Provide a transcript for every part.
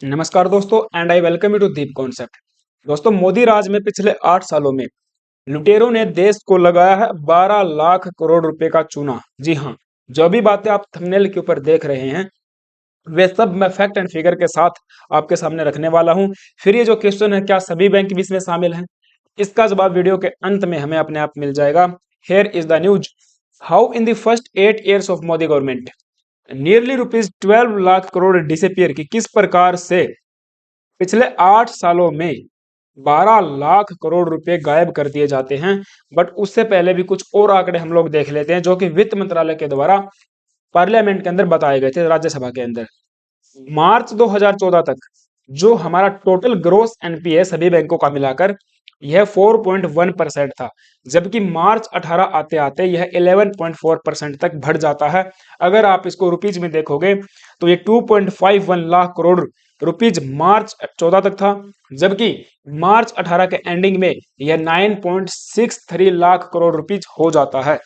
नमस्कार दोस्तों and I welcome you to deep concept. दोस्तों, मोदी राज में पिछले 8 सालों में लुटेरों ने देश को लगाया है 12 लाख करोड़ रुपए का चूना। जी हाँ, जो भी बातें आप थंबनेल के ऊपर देख रहे हैं वे सब मैं फैक्ट एंड फिगर के साथ आपके सामने रखने वाला हूं। फिर ये जो क्वेश्चन है क्या सभी बैंक भी इसमें शामिल हैं, इसका जवाब वीडियो के अंत में हमें अपने आप मिल जाएगा। Here is the news. How in the first 8 years of Modi government nearly rupees 12 lakh crore disappear की किस प्रकार से पिछले 8 सालों में 12 लाख करोड़ रुपए गायब कर दिए जाते हैं। बट उससे पहले भी कुछ और आंकड़े हम लोग देख लेते हैं जो कि वित्त मंत्रालय के द्वारा पार्लियामेंट के अंदर बताए गए थे, राज्यसभा के अंदर। मार्च 2014 तक जो हमारा टोटल ग्रोस एनपीए सभी बैंकों का मिलाकर यह 4.1% था, जबकि मार्च 18 आते आते यह 11.4% तक बढ़ जाता है। अगर आप इसको रुपीज में देखोगे तो ये 2.51 लाख करोड़ रुपीज मार्च 14 तक था, जबकि मार्च 18 के एंडिंग में यह 9.63 लाख करोड़ रुपीज हो जाता है।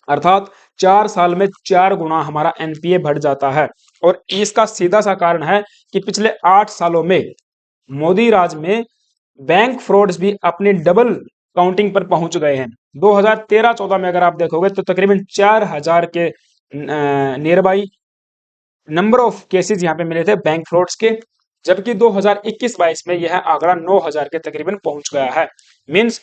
अर्थात 4 साल में 4 गुना हमारा एनपीए बढ़ जाता है। और इसका सीधा सा कारण है कि पिछले 8 सालों में मोदी राज में बैंक फ्रॉड्स भी अपनी डबल काउंटिंग पर पहुंच गए हैं। 2013-14 में अगर आप देखोगे तो तकरीबन 4000 के near by number of cases यहाँ पे मिले थे बैंक फ्रॉड्स के, जबकि 2021-22 में यह आंकड़ा 9000 के तकरीबन पहुंच गया है। मींस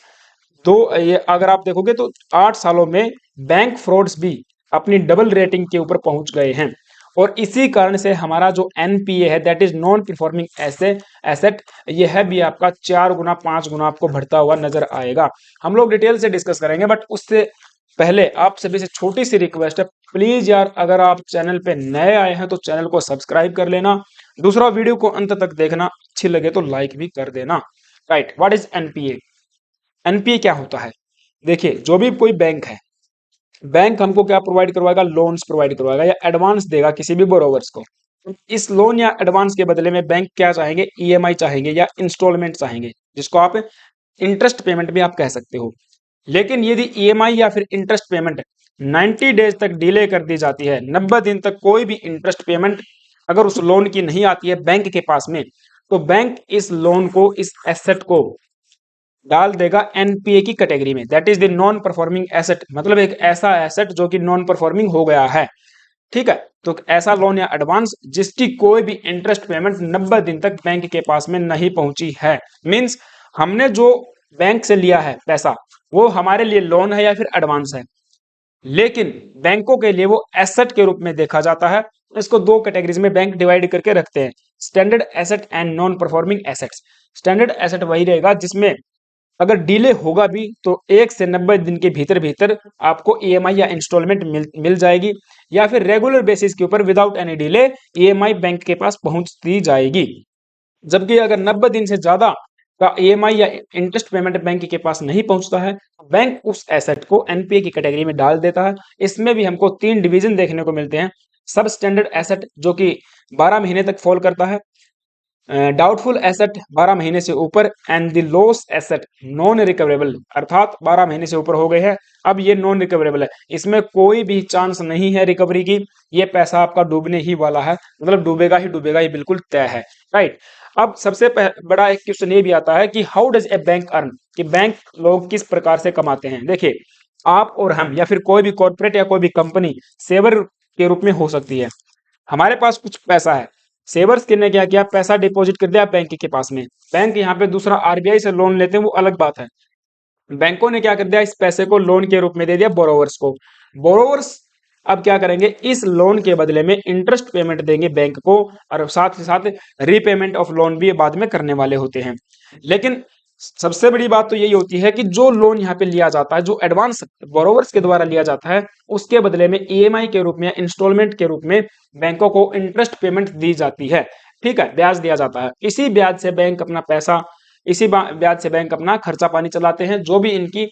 ये अगर आप देखोगे तो 8 सालों में बैंक फ्रॉड्स भी अपनी डबल रेटिंग के ऊपर पहुंच गए हैं। और इसी कारण से हमारा जो एनपीए है, that is non performing asset, यह भी आपका 4 गुना 5 गुना आपको बढ़ता हुआ नजर आएगा। हम लोग डिटेल से डिस्कस करेंगे, बट उससे पहले आप सभी से छोटी सी रिक्वेस्ट है, प्लीज यार अगर आप चैनल पे नए आए हैं तो चैनल को सब्सक्राइब कर लेना। दूसरा, वीडियो को अंत तक देखना, अच्छी लगे तो लाइक भी कर देना। Right, what is NPA? NPA क्या होता है? देखिए, जो भी कोई बैंक है, बैंक हमको क्या प्रोवाइड करवाएगा? लोन्स प्रोवाइड करवाएगा या एडवांस देगा किसी भी बोरोवर्स को। इस लोन या एडवांस के बदले में बैंक क्या चाहेंगे? ईएमआई चाहेंगे या इंस्टॉलमेंट चाहेंगे, जिसको आप इंटरेस्ट पेमेंट भी आप कह सकते हो। लेकिन यदि ईएमआई या फिर इंटरेस्ट पेमेंट 90 डेज तक डिले कर दी जाती है, 90 दिन तक कोई भी इंटरेस्ट पेमेंट अगर उस लोन की नहीं आती है बैंक के पास में, तो बैंक इस लोन को, इस एसेट को डाल देगा एनपीए की कैटेगरी में। That is the non performing asset, मतलब एक ऐसा एसेट जो कि नॉन परफॉर्मिंग हो गया है। ठीक है, तो ऐसा लोन या एडवांस जिसकी कोई भी इंटरेस्ट पेमेंट 90 दिन तक बैंक के पास में नहीं पहुंची है। मींस हमने जो बैंक से लिया है पैसा, वो हमारे लिए लोन है या फिर एडवांस है, लेकिन बैंकों के लिए वो एसेट के रूप में देखा जाता है। इसको दो कैटेगरीज में बैंक डिवाइड करके रखते हैं, standard asset and non performing assets. Standard asset वही रहेगा जिसमें अगर डिले होगा भी तो 1 से 90 दिन के भीतर भीतर आपको ईएमआई या इंस्टॉलमेंट मिल जाएगी, या फिर रेगुलर बेसिस के ऊपर without any delay EMI bank के पास पहुंचती जाएगी। जबकि अगर 90 दिन से ज्यादा का ईएमआई या इंटरेस्ट पेमेंट बैंक के पास नहीं पहुंचता है, बैंक उस एसेट को एनपीए की कैटेगरी में डाल देता है। इसमें भी हमको 3 डिवीजन देखने को मिलते हैं। सब स्टैंडर्ड एसेट जो कि 12 महीने तक फॉल करता है, डाउटफुल एसेट 12 महीने से ऊपर, and the loss asset non recoverable, अर्थात 12 महीने से ऊपर हो गए हैं, अब ये नॉन रिकवरेबल है, इसमें कोई भी चांस नहीं है रिकवरी की, ये पैसा आपका डूबने ही वाला है, मतलब डूबेगा ही डूबेगा, ये बिल्कुल तय है। राइट, अब सबसे बड़ा एक क्वेश्चन ये भी आता है कि how does a bank earn, कि बैंक लोग किस प्रकार से कमाते हैं। देखिए, आप और हम या फिर कोई भी कॉर्पोरेट या कोई भी कंपनी सेवर के रूप में हो सकती है। हमारे पास कुछ पैसा है, सेवर्स ने क्या किया, पैसा डिपॉजिट कर दिया बैंक के पास में। बैंक यहाँ पे दूसरा आरबीआई से लोन लेते हैं, वो अलग बात है। बैंकों ने क्या कर दिया, इस पैसे को लोन के रूप में दे दिया बोरोवर्स को। बोरोवर्स अब क्या करेंगे, इस लोन के बदले में इंटरेस्ट पेमेंट देंगे बैंक को, और साथ ही साथ रीपेमेंट ऑफ लोन भी बाद में करने वाले होते हैं। लेकिन सबसे बड़ी बात तो यही होती है कि जो लोन यहाँ पे लिया जाता है, जो एडवांस बोरोवर्स के द्वारा लिया जाता है, उसके बदले में ईएमआई के रूप में, इंस्टॉलमेंट के रूप में बैंकों को इंटरेस्ट पेमेंट दी जाती है। ठीक है, ब्याज दिया जाता है। इसी ब्याज से बैंक अपना पैसा, इसी ब्याज से बैंक अपना खर्चा पानी चलाते हैं। जो भी इनकी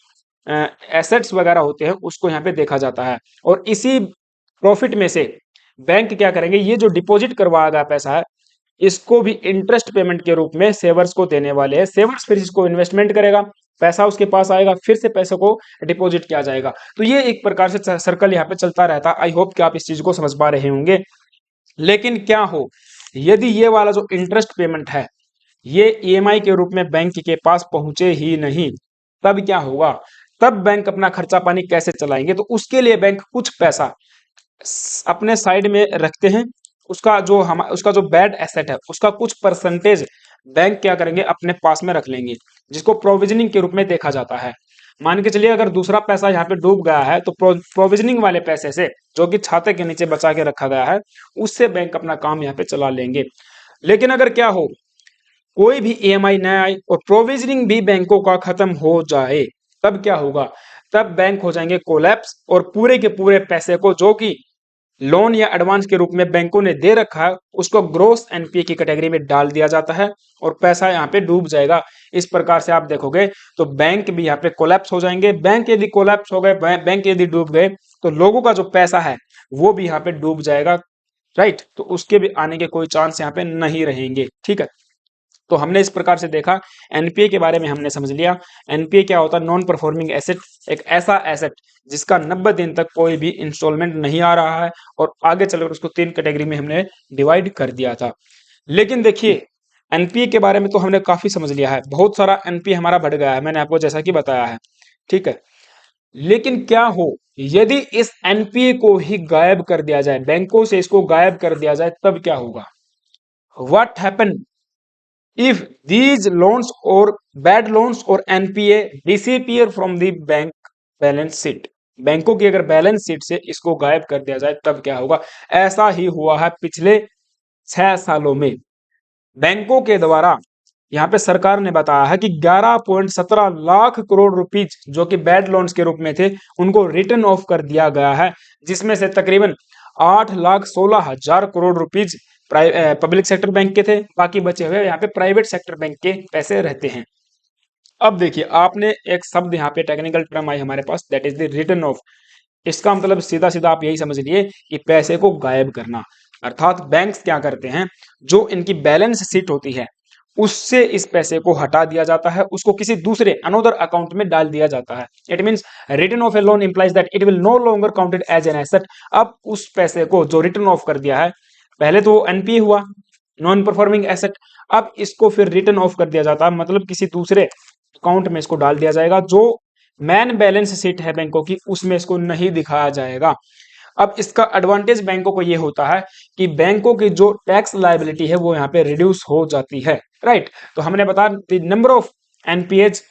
एसेट्स वगैरह होते हैं उसको यहाँ पे देखा जाता है, और इसी प्रॉफिट में से बैंक क्या करेंगे, ये जो डिपॉजिट करवाया गया पैसा है, इसको भी इंटरेस्ट पेमेंट के रूप में सेवर्स को देने वाले हैं। सेवर्स फिर इसको इन्वेस्टमेंट करेगा, पैसा उसके पास आएगा, फिर से पैसे को डिपॉजिट किया जाएगा। तो ये एक प्रकार से सर्कल यहाँ पे चलता रहता है। आई होप कि आप इस चीज को समझ पा रहे होंगे। लेकिन क्या हो, यदि ये वाला जो इंटरेस्ट पेमेंट है ये ईएमआई के रूप में बैंक के पास पहुंचे ही नहीं, तब क्या होगा? तब बैंक अपना खर्चा पानी कैसे चलाएंगे? तो उसके लिए बैंक कुछ पैसा अपने साइड में रखते हैं। उसका जो बैड एसेट है उसका कुछ परसेंटेज बैंक क्या करेंगे, अपने पास में रख लेंगे, जिसको प्रोविजनिंग के रूप में देखा जाता है। मान के चलिए अगर दूसरा पैसा यहाँ पे डूब गया है तो प्रोविजनिंग वाले पैसे से, जो कि छाते के नीचे बचा के रखा गया है, उससे बैंक अपना काम यहाँ पे चला लेंगे। लेकिन अगर क्या हो, कोई भी ईएमआई न आए और प्रोविजनिंग भी बैंकों का खत्म हो जाए, तब क्या होगा? तब बैंक हो जाएंगे कोलैप्स और पूरे के पूरे पैसे को, जो कि लोन या एडवांस के रूप में बैंकों ने दे रखा है, उसको ग्रोस एनपीए की कैटेगरी में डाल दिया जाता है और पैसा यहाँ पे डूब जाएगा। इस प्रकार से आप देखोगे तो बैंक भी यहाँ पे कोलैप्स हो जाएंगे। बैंक यदि कोलैप्स हो गए, बैंक यदि डूब गए, तो लोगों का जो पैसा है वो भी यहाँ पे डूब जाएगा, राइट? तो उसके भी आने के कोई चांस यहाँ पे नहीं रहेंगे, ठीक है। तो हमने इस प्रकार से देखा, एनपीए के बारे में हमने समझ लिया। एनपीए क्या होता है? नॉन परफॉर्मिंग एसेट, एक ऐसा एसेट जिसका 90 दिन तक कोई भी इंस्टॉलमेंट नहीं आ रहा है, और आगे चलकर उसको 3 कैटेगरी में हमने डिवाइड कर दिया था। लेकिन देखिए, एनपीए के बारे में तो हमने काफी समझ लिया है, बहुत सारा एनपीए हमारा बढ़ गया है, मैंने आपको जैसा कि बताया है, ठीक है। लेकिन क्या हो यदि इस एनपीए को ही गायब कर दिया जाए, बैंकों से इसको गायब कर दिया जाए, तब क्या होगा? What happen if these loans or bad loans or NPA disappear from the bank balance sheet? बैंकों की अगर बैलेंस शीट से इसको गायब कर दिया जाए तब क्या होगा? ऐसा ही हुआ है पिछले 6 सालों में। बैंकों के द्वारा यहाँ पे सरकार ने बताया है कि 11.17 लाख करोड़ रुपीज जो कि बैड लोन्स के रूप में थे, उनको रिटर्न ऑफ कर दिया गया है, जिसमें से तकरीबन 8,16,000 crore rupees public sector bank के थे, बाकी बचे हुए यहाँ पे प्राइवेट सेक्टर बैंक के पैसे रहते हैं। अब देखिए, आपने एक शब्द यहाँ पे टेक्निकल टर्म आई हमारे पास, that is the return of. इसका मतलब सीधा सीधा आप यही समझ लिए कि पैसे को गायब करना। अर्थात बैंक्स क्या करते हैं, जो इनकी बैलेंस शीट होती है उससे इस पैसे को हटा दिया जाता है, उसको किसी दूसरे अनदर अकाउंट में डाल दिया जाता है। It means return of a loan implies that it will no longer counted as an asset. अब उस पैसे को जो रिटर्न ऑफ कर दिया है, पहले तो एनपीए हुआ, नॉन परफॉर्मिंग एसेट, अब इसको फिर रिटर्न ऑफ कर दिया जाता है, मतलब किसी दूसरे अकाउंट में इसको डाल दिया जाएगा, जो मैन बैलेंस शीट है बैंकों की उसमें इसको नहीं दिखाया जाएगा। अब इसका एडवांटेज बैंकों को ये होता है कि बैंकों की जो टैक्स लायबिलिटी है वो यहाँ पे रिड्यूस हो जाती है, राइट? तो हमने बताया the number of NPAs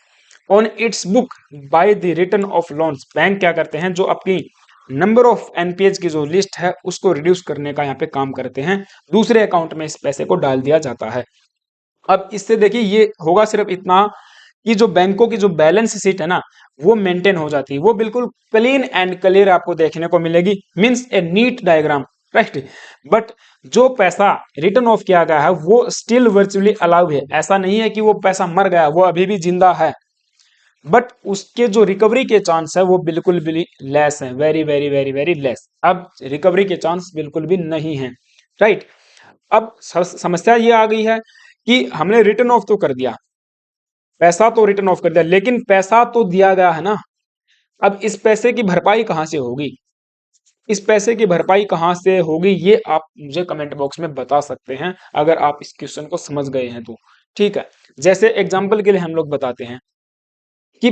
on it's book by the return of loans. Bank क्या करते हैं, जो अपनी नंबर ऑफ एनपीएज की जो लिस्ट है उसको रिड्यूस करने का यहाँ पे काम करते हैं, दूसरे अकाउंट में इस पैसे को डाल दिया जाता है। अब इससे देखिए ये होगा सिर्फ इतना कि जो बैंकों की जो बैलेंस शीट है ना वो मेंटेन हो जाती है, वो बिल्कुल क्लीन एंड क्लियर आपको देखने को मिलेगी, means A NEET diagram, right? But जो पैसा रिटर्न ऑफ किया गया है वो स्टिल वर्चुअली अलाउ है, ऐसा नहीं है कि वो पैसा मर गया, वो अभी भी जिंदा है, बट उसके जो रिकवरी के चांस है वो बिल्कुल भी लेस है, very very very very less. अब रिकवरी के चांस बिल्कुल भी नहीं है, राइट? अब समस्या ये आ गई है कि हमने रिटर्न ऑफ तो कर दिया, पैसा तो रिटर्न ऑफ कर दिया, लेकिन पैसा तो दिया गया है ना, अब इस पैसे की भरपाई कहां से होगी? इस पैसे की भरपाई कहां से होगी ये आप मुझे कमेंट बॉक्स में बता सकते हैं, अगर आप इस क्वेश्चन को समझ गए हैं तो, ठीक है। जैसे एग्जांपल के लिए हम लोग बताते हैं कि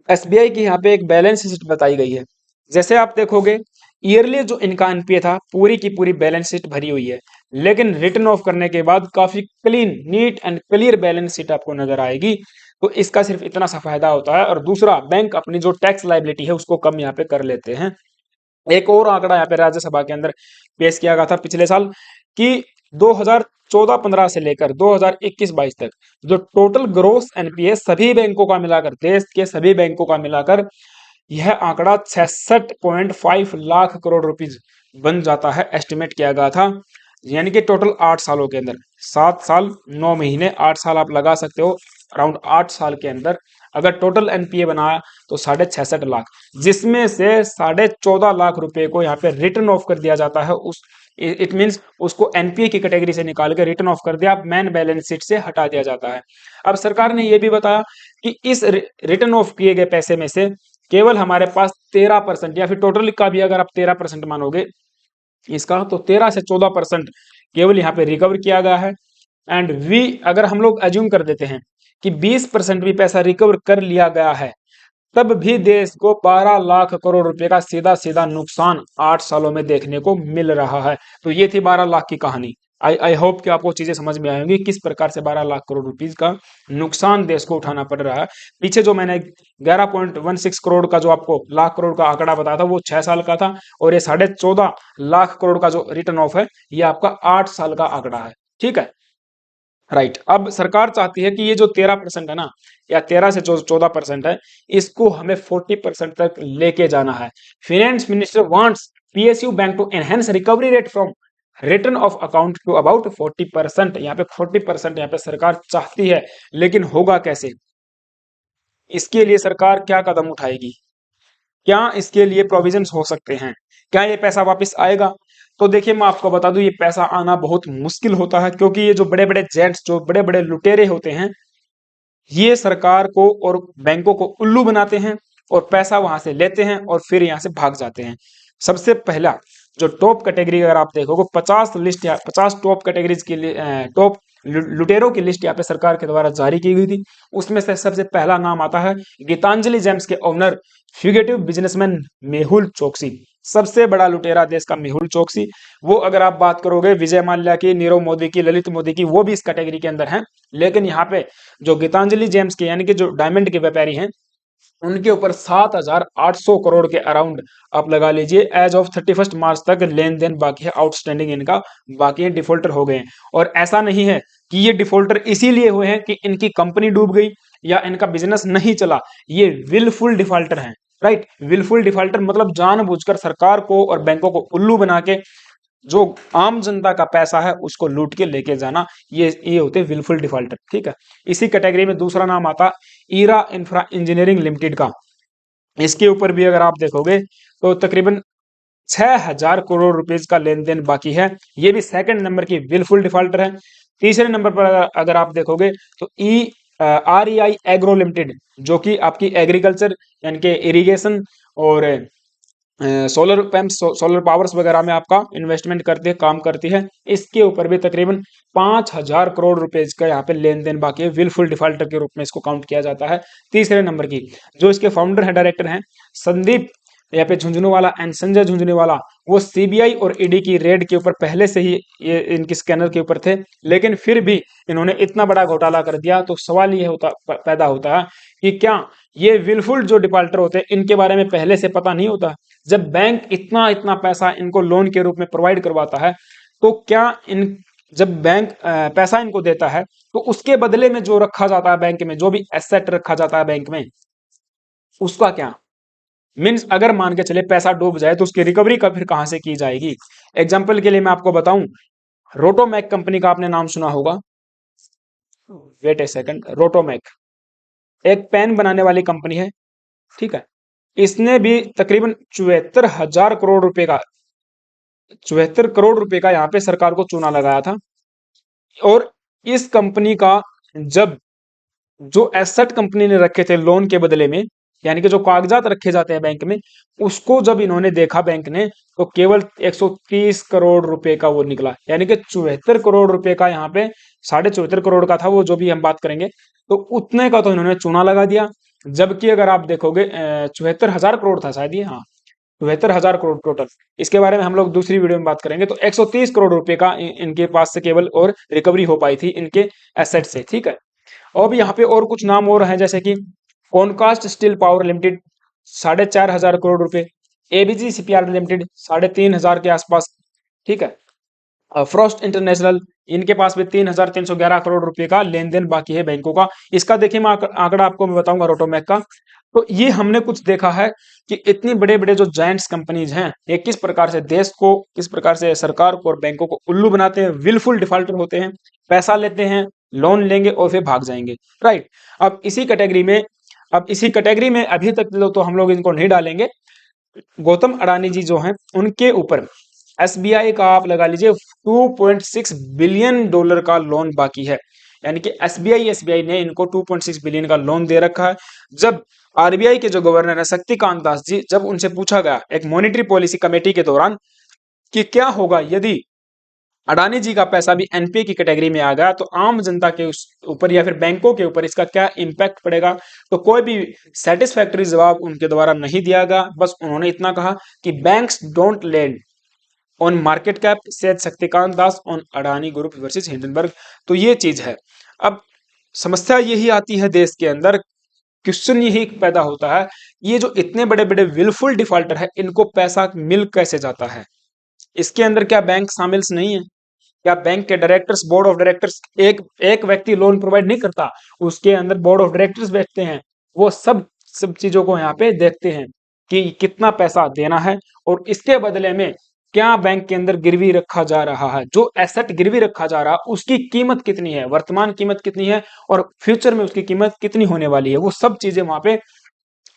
एसबीआई की यहाँ पे एक बैलेंस शीट बताई गई है। जैसे आप देखोगे ईयरली जो इनका एनपीए था पूरी की पूरी बैलेंस शीट भरी हुई है, लेकिन रिटर्न ऑफ करने के बाद काफी clean neat and clear balance sheet आपको नजर आएगी। तो इसका सिर्फ इतना सा फायदा होता है, और दूसरा बैंक अपनी जो टैक्स लाइबिलिटी है उसको कम यहाँ पे कर लेते हैं। एक और आंकड़ा यहाँ पे राज्यसभा के अंदर पेश किया गया था पिछले साल कि 2014-15 से लेकर 2021-22 तक जो टोटल ग्रोस एनपीए सभी बैंकों का मिलाकर, देश के सभी बैंकों का मिलाकर, यह आंकड़ा 66.5 लाख करोड़ रुपीज बन जाता है, एस्टिमेट किया गया था। यानी कि टोटल 8 सालों के अंदर, 7 साल 9 महीने, 8 साल आप लगा सकते हो, अराउंड 8 साल के अंदर अगर टोटल एनपीए बनाया तो 66.5 लाख, जिसमें से 14.5 लाख रुपए को यहाँ पे रिटर्न ऑफ कर दिया जाता है। उस इट मींस उसको एनपीए की कैटेगरी से निकाल के रिटर्न ऑफ कर दिया, मैन बैलेंस शीट से हटा दिया जाता है। अब सरकार ने यह भी बताया कि इस रिटर्न ऑफ किए गए पैसे में से केवल हमारे पास 13%, या फिर टोटल का भी अगर आप 13% मानोगे इसका, तो 13 से 14% केवल यहाँ पे रिकवर किया गया है। एंड वी अगर हम लोग एज्यूम कर देते हैं कि 20% भी पैसा रिकवर कर लिया गया है, तब भी देश को 12 लाख करोड़ रुपए का सीधा सीधा नुकसान 8 सालों में देखने को मिल रहा है। तो ये थी 12 लाख की कहानी। आई होप कि आपको चीजें समझ में आई होंगी किस प्रकार से 12 लाख करोड़ रुपीज का नुकसान देश को उठाना पड़ रहा है। पीछे जो मैंने 11.16 करोड़ का जो आपको लाख करोड़ का आंकड़ा बताया था वो 6 साल का था, और ये 14.5 लाख करोड़ का जो रिटर्न ऑफ है ये आपका 8 साल का आंकड़ा है। ठीक है, राइट। अब सरकार चाहती है कि ये जो 13% है ना, या 13 से जो 14% है, इसको हमें 40% तक लेके जाना है। Finance minister wants PSU bank to enhance recovery rate from return of account to about 40%। यहाँ पे 40% यहाँ पे सरकार चाहती है, लेकिन होगा कैसे? इसके लिए सरकार क्या कदम उठाएगी? क्या इसके लिए प्रोविजंस हो सकते हैं? क्या ये पैसा वापस आएगा? तो देखिए मैं आपको बता दूं, ये पैसा आना बहुत मुश्किल होता है, क्योंकि ये जो बड़े बड़े जेंट्स, जो बड़े बड़े लुटेरे होते हैं, ये सरकार को और बैंकों को उल्लू बनाते हैं और पैसा वहां से लेते हैं और फिर यहां से भाग जाते हैं। सबसे पहला जो टॉप कैटेगरी अगर आप देखोगे, 50 लिस्ट या 50 टॉप कैटेगरीज की टॉप लुटेरों की लिस्ट यहाँ पे सरकार के द्वारा जारी की गई थी। उसमें से सबसे पहला नाम आता है गीतांजलि जेम्स के owner fugitive businessman Mehul Choksi. सबसे बड़ा लुटेरा देश का मेहुल चोकसी। वो अगर आप बात करोगे विजय माल्या की, नीरव मोदी की, ललित मोदी की, वो भी इस कैटेगरी के अंदर हैं। लेकिन यहाँ पे जो गीतांजलि जेम्स के यानी कि जो डायमंड के व्यापारी हैं, उनके ऊपर 7,800 करोड़ के अराउंड आप लगा लीजिए एज ऑफ 31 मार्च तक लेन देन बाकी है, आउटस्टैंडिंग इनका बाकी है, डिफॉल्टर हो गए हैं। और ऐसा नहीं है कि ये डिफॉल्टर इसीलिए हुए हैं कि इनकी कंपनी डूब गई या इनका बिजनेस नहीं चला, ये विलफुल डिफॉल्टर हैं। राइट, विलफुल डिफॉल्टर मतलब जानबूझकर सरकार को और बैंकों को उल्लू बना के जो आम जनता का पैसा है उसको लूट के लेके जाना, ये होते हैं विलफुल डिफॉल्टर। ठीक है, इसी कैटेगरी में दूसरा नाम आता ईरा इंफ्रा इंजीनियरिंग लिमिटेड का। इसके ऊपर भी अगर आप देखोगे तो तकरीबन 6,000 करोड़ रुपीज का लेन देन बाकी है। ये भी सेकंड नंबर की विलफुल डिफॉल्टर है। तीसरे नंबर पर अगर आप देखोगे तो REI एग्रो लिमिटेड, जो कि आपकी एग्रीकल्चर यानी कि इरिगेशन और सोलर पैम्प, सोलर पावर्स वगैरह में आपका इन्वेस्टमेंट करती है, काम करती है। इसके ऊपर भी तकरीबन 5,000 करोड़ रुपए का यहाँ पे लेन देन बाकी है। विलफुल डिफॉल्टर के रूप में इसको काउंट किया जाता है। तीसरे नंबर की जो इसके फाउंडर है, डायरेक्टर हैं संदीप यहाँ पे झुंझुनूवाला एंड संजय झुंझुनूवाला, वो सीबीआई और ईडी की रेड के ऊपर पहले से ही ये इनकी स्कैनर के ऊपर थे, लेकिन फिर भी इन्होंने इतना बड़ा घोटाला कर दिया। तो सवाल ये पैदा होता है कि क्या ये विलफुल जो डिफॉल्टर होते हैं इनके बारे में पहले से पता नहीं होता? जब बैंक इतना इतना पैसा इनको लोन के रूप में प्रोवाइड करवाता है, तो क्या इन जब बैंक पैसा इनको देता है तो उसके बदले में जो रखा जाता है बैंक में, जो भी एसेट रखा जाता है बैंक में, उसका क्या मीन्स? अगर मान के चले पैसा डूब जाए तो उसकी रिकवरी का फिर कहां से की जाएगी? एग्जाम्पल के लिए मैं आपको बताऊं, रोटोमैक कंपनी का आपने नाम सुना होगा। वेट ए सेकंड, रोटोमैक एक पेन बनाने वाली कंपनी है। ठीक है, इसने भी तकरीबन 74,000 करोड़ रुपए का 74 करोड़ रुपए का यहाँ पे सरकार को चूना लगाया था। और इस कंपनी का जब जो एसेट कंपनी ने रखे थे लोन के बदले में, यानी कि जो कागजात रखे जाते हैं बैंक में, उसको जब इन्होंने देखा बैंक ने, तो केवल 130 करोड़ रुपए का वो निकला। यानी कि 74 करोड़ रुपए का यहाँ पे 74.5 करोड़ का था वो, जो भी हम बात करेंगे, तो उतने का तो इन्होंने चूना लगा दिया। जबकि अगर आप देखोगे 74,000 करोड़ था शायद ये, हाँ 74,000 करोड़ टोटल। इसके बारे में हम लोग दूसरी वीडियो में बात करेंगे। तो 130 करोड़ रुपए का इनके पास से केवल और रिकवरी हो पाई थी इनके एसेट से। ठीक है, और भी यहाँ पे और कुछ नाम और हैं, जैसे कि कॉनकास्ट स्टील पावर लिमिटेड 4,500 करोड़ रुपए, एबीजी शिपयार्ड लिमिटेड 3,500 के आसपास। ठीक है, फ्रॉस्ट इंटरनेशनल, इनके पास भी 3,311 करोड़ रुपए का लेन देन बाकी है बैंकों का। इसका देखिए मैं आंकड़ा आपको मैं बताऊंगा रोटोमैक का। तो ये हमने कुछ देखा है कि इतनी बड़े बड़े जो जायंट्स कंपनीज हैं, ये किस प्रकार से देश को, किस प्रकार से सरकार को और बैंकों को उल्लू बनाते हैं, विलफुल डिफॉल्टर होते हैं, पैसा लेते हैं, लोन लेंगे और फिर भाग जाएंगे। राइट, अब इसी कैटेगरी में अभी तक तो हम लोग इनको नहीं डालेंगे। गौतम अडानी जी जो हैं उनके ऊपर एसबीआई का आप लगा लीजिए $2.6 बिलियन का लोन बाकी है। यानी कि एसबीआई ने इनको 2.6 बिलियन का लोन दे रखा है। जब आरबीआई के जो गवर्नर है शक्तिकांत दास जी, जब उनसे पूछा गया एक मॉनेटरी पॉलिसी कमेटी के दौरान कि क्या होगा यदि अडानी जी का पैसा भी एनपीए की कैटेगरी में आ गया, तो आम जनता के ऊपर या फिर बैंकों के ऊपर इसका क्या इम्पैक्ट पड़ेगा, तो कोई भी सेटिस्फैक्टरी जवाब उनके द्वारा नहीं दिया गया। बस उन्होंने इतना कहा कि banks don't lend on market cap, said Shaktikanta Das on Adani group versus Hindenburg. तो ये चीज है। अब समस्या यही आती है देश के अंदर, क्वेश्चन यही पैदा होता है, ये जो इतने बड़े बड़े विलफुल डिफॉल्टर है, इनको पैसा मिल कैसे जाता है? इसके अंदर क्या बैंक शामिल नहीं है? क्या बैंक के डायरेक्टर्स, बोर्ड ऑफ डायरेक्टर्स, एक एक व्यक्ति लोन प्रोवाइड नहीं करता, उसके अंदर बोर्ड ऑफ डायरेक्टर्स बैठते हैं, वो सब सब चीजों को यहाँ पे देखते हैं कि कितना पैसा देना है और इसके बदले में क्या बैंक के अंदर गिरवी रखा जा रहा है, जो एसेट गिरवी रखा जा रहा है उसकी कीमत कितनी है, वर्तमान कीमत कितनी है और फ्यूचर में उसकी कीमत कितनी होने वाली है, वो सब चीजें वहां पे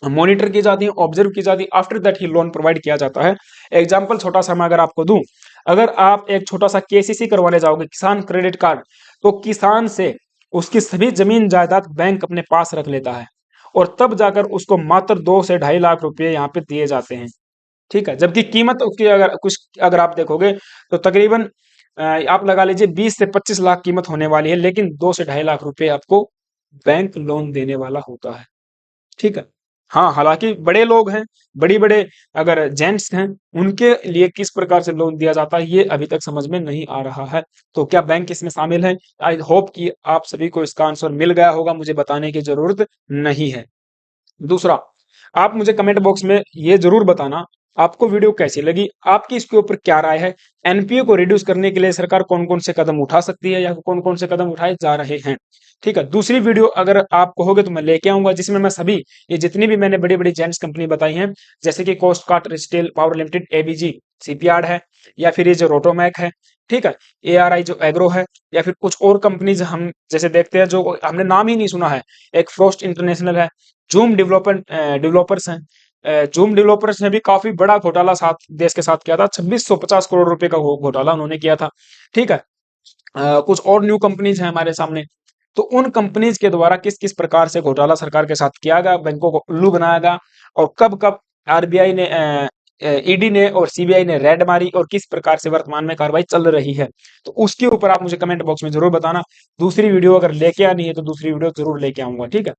मॉनिटर की जाती है, ऑब्जर्व की जाती है। After that he loan provide किया जाता है। एग्जाम्पल छोटा सा मैं अगर आपको दूं, अगर आप एक छोटा सा केसीसी करवाने जाओगे, किसान क्रेडिट कार्ड, तो किसान से उसकी सभी जमीन जायदाद बैंक अपने पास रख लेता है और तब जाकर उसको मात्र 2 से 2.5 लाख रुपए यहाँ पे दिए जाते हैं। ठीक है, जबकि कीमत उसकी अगर कुछ अगर आप देखोगे तो तकरीबन आप लगा लीजिए 20 से 25 लाख कीमत होने वाली है, लेकिन 2 से 2.5 लाख रुपए आपको बैंक लोन देने वाला होता है। ठीक है। हाँ, हालांकि बड़े लोग हैं, बड़ी बड़े अगर जेंट्स हैं, उनके लिए किस प्रकार से लोन दिया जाता है ये अभी तक समझ में नहीं आ रहा है। तो क्या बैंक इसमें शामिल है? आई होप कि आप सभी को इसका आंसर मिल गया होगा, मुझे बताने की जरूरत नहीं है। दूसरा, आप मुझे कमेंट बॉक्स में ये जरूर बताना आपको वीडियो कैसी लगी, आपकी इसके ऊपर क्या राय है, एनपीए को रिड्यूस करने के लिए सरकार कौन कौन से कदम उठा सकती है या कौन कौन से कदम उठाए जा रहे हैं। ठीक है, दूसरी वीडियो अगर आप कहोगे तो मैं लेके आऊंगा, जिसमें मैं सभी ये जितनी भी मैंने बड़ी बड़ी जेंट्स कंपनी बताई हैं, जैसे कि कोस्ट कार्ट steel power limited, ABG CPR है, या फिर ये जो रोटोमैक है, ठीक है, एआरआई जो एग्रो है, या फिर कुछ और कंपनीज हम जैसे देखते हैं जो हमने नाम ही नहीं सुना है, एक फ्रोस्ट इंटरनेशनल है, जूम डेवलपर्स हैं। जूम डेवलपर्स ने भी काफी बड़ा घोटाला साथ देश के साथ किया था, 2650 करोड़ रुपए का घोटाला उन्होंने किया था। ठीक है। कुछ और न्यू कंपनीज हैं हमारे सामने, तो उन कंपनीज के द्वारा किस किस प्रकार से घोटाला सरकार के साथ किया गया, बैंकों को उल्लू बनाया गया, और कब कब आरबीआई ने ईडी ने और सीबीआई ने रेड मारी, और किस प्रकार से वर्तमान में कार्रवाई चल रही है, तो उसके ऊपर आप मुझे कमेंट बॉक्स में जरूर बताना। दूसरी वीडियो अगर लेके आनी है तो दूसरी वीडियो जरूर लेके आऊंगा। ठीक है,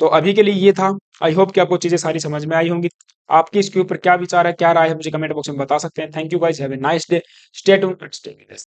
तो अभी के लिए ये था। आई होप कि आपको चीजें सारी समझ में आई होंगी। आपकी इसके ऊपर क्या विचार है, क्या राय है, मुझे कमेंट बॉक्स में बता सकते हैं। Thank you guys, have a nice day, stay tuned, stay with us.